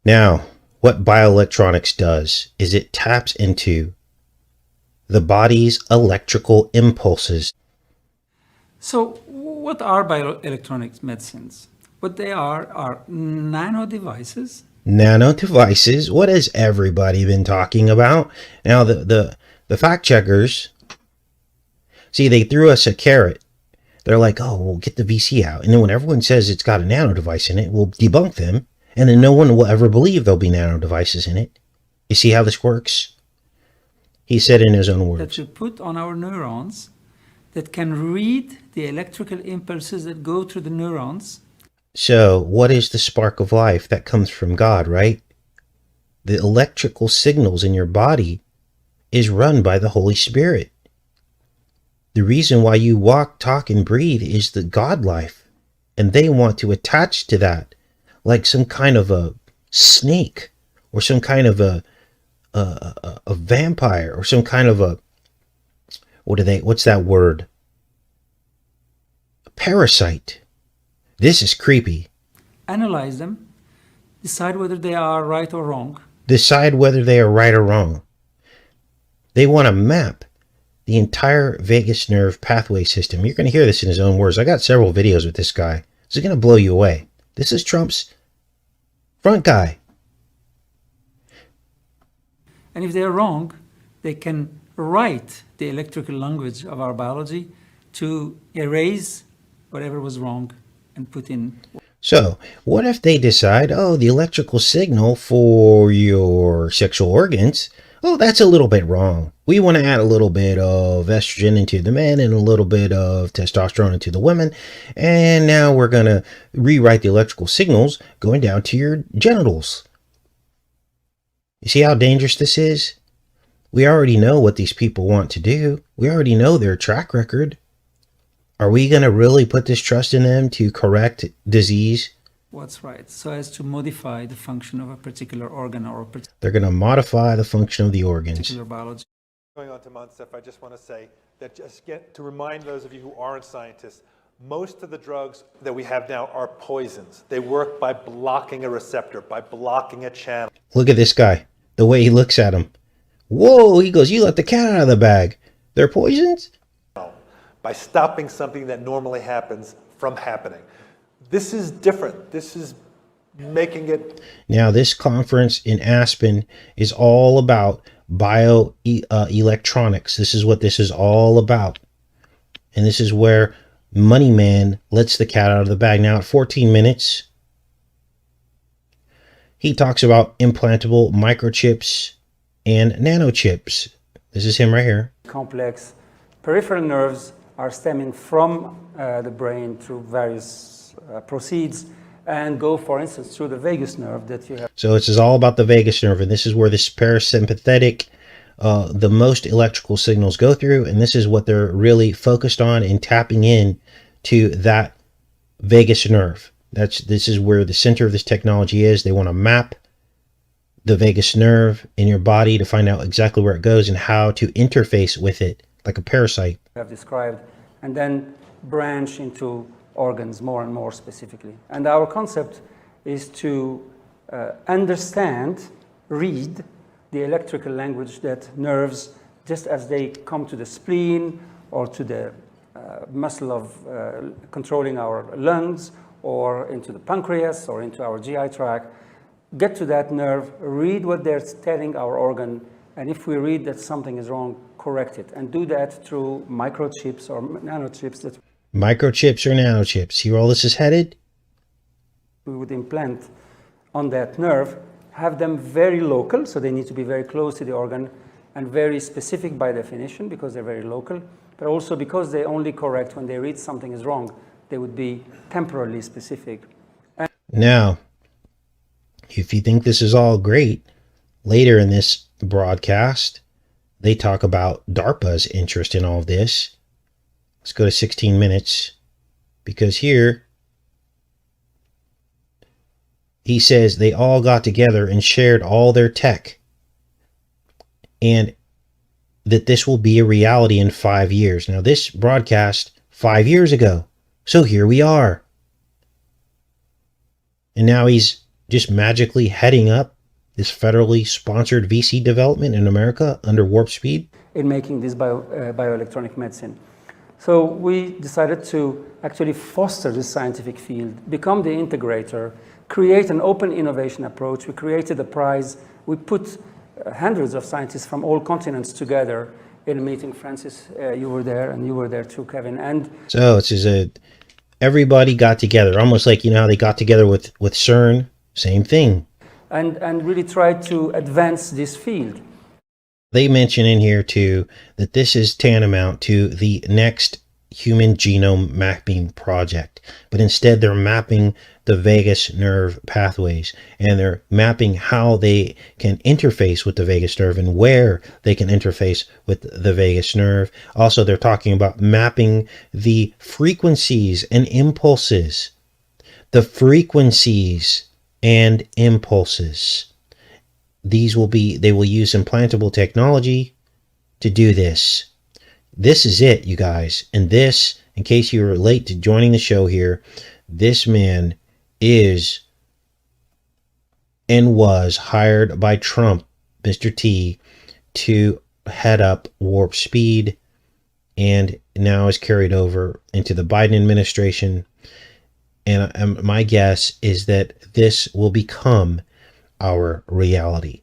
Now, what bioelectronics does is it taps into the body's electrical impulses. So what are bioelectronic medicines? What they are nano devices. Nano devices. What has everybody been talking about? Now, the fact checkers, see, they threw us a carrot. They're like, oh, we'll get the VC out. And then when everyone says it's got a nano device in it, we'll debunk them. And then no one will ever believe there'll be nano devices in it. You see how this works? He said in his own words. That we put on our neurons that can read the electrical impulses that go through the neurons. So what is the spark of life? That comes from God, right? The electrical signals in your body is run by the Holy Spirit. The reason why you walk, talk, and breathe is the God life. And they want to attach to that like some kind of a snake or some kind of a vampire or some kind of a, what's that word? A parasite. This is creepy. Analyze them, decide whether they are right or wrong. Decide whether they are right or wrong. They want to map the entire vagus nerve pathway system. You're going to hear this in his own words. I got several videos with this guy. This is going to blow you away. This is Trump's front guy. And if they're wrong, they can write the electrical language of our biology to erase whatever was wrong and put in. So what if they decide, oh, the electrical signal for your sexual organs, oh, that's a little bit wrong. We want to add a little bit of estrogen into the men and a little bit of testosterone into the women. And now we're going to rewrite the electrical signals going down to your genitals. You see how dangerous this is? We already know what these people want to do. We already know their track record. Are we going to really put this trust in them to correct disease? What's right, so as to modify the function of a particular organ or a particular. They're going to modify the function of the organs. Particular biology. Going on to Montseff, I just want to say that just to remind those of you who aren't scientists, most of the drugs that we have now are poisons. They work by blocking a receptor, by blocking a channel. Look at this guy, the way he looks at him. Whoa, he goes, you let the cat out of the bag. They're poisons? By stopping something that normally happens from happening. This is different. This is making it. Now, this conference in Aspen is all about bioelectronics. This is what this is all about. And this is where Money Man lets the cat out of the bag. Now, at 14 minutes, he talks about implantable microchips and nanochips. This is him right here. Complex peripheral nerves are stemming from the brain through various proceeds and go, for instance, through the vagus nerve that you have. So this is all about the vagus nerve, and this is where this parasympathetic, the most electrical signals go through, and this is what they're really focused on in tapping in to that vagus nerve. This is where the center of this technology is. They want to map the vagus nerve in your body to find out exactly where it goes and how to interface with it like a parasite. Have described, and then branch into organs more and more specifically. And our concept is to understand, read the electrical language that nerves, just as they come to the spleen or to the muscle of controlling our lungs or into the pancreas or into our GI tract, get to that nerve, read what they're telling our organ, and if we read that something is wrong, correct it, and do that through microchips or nanochips that microchips or nanochips. See where all this is headed? We would implant on that nerve, have them very local, so they need to be very close to the organ, and very specific by definition because they're very local, but also because they only correct when they read something is wrong, they would be temporally specific. And now, if you think this is all great, later in this broadcast, they talk about DARPA's interest in all of this. Let's go to 16 minutes, because here he says they all got together and shared all their tech, and that this will be a reality in 5 years. Now, this broadcast 5 years ago. So here we are. And now he's just magically heading up this federally sponsored VC development in America under Warp Speed? In making this bioelectronic medicine. So we decided to actually foster this scientific field, become the integrator, create an open innovation approach. We created a prize. We put hundreds of scientists from all continents together in a meeting. Francis, you were there, and you were there too, Kevin. And so it's just everybody got together, almost like, how they got together with CERN, same thing. And really tried to advance this field. They mention in here too that this is tantamount to the next human genome mapping project, but instead they're mapping the vagus nerve pathways, and they're mapping how they can interface with the vagus nerve and where they can interface with the vagus nerve. Also, they're talking about mapping the frequencies and impulses. The frequencies and impulses. They will use implantable technology to do this. This is it, you guys. And this, in case you were late to joining the show here, this man is and was hired by Trump, Mr. T, to head up Warp Speed, and now is carried over into the Biden administration. And my guess is that this will become our reality.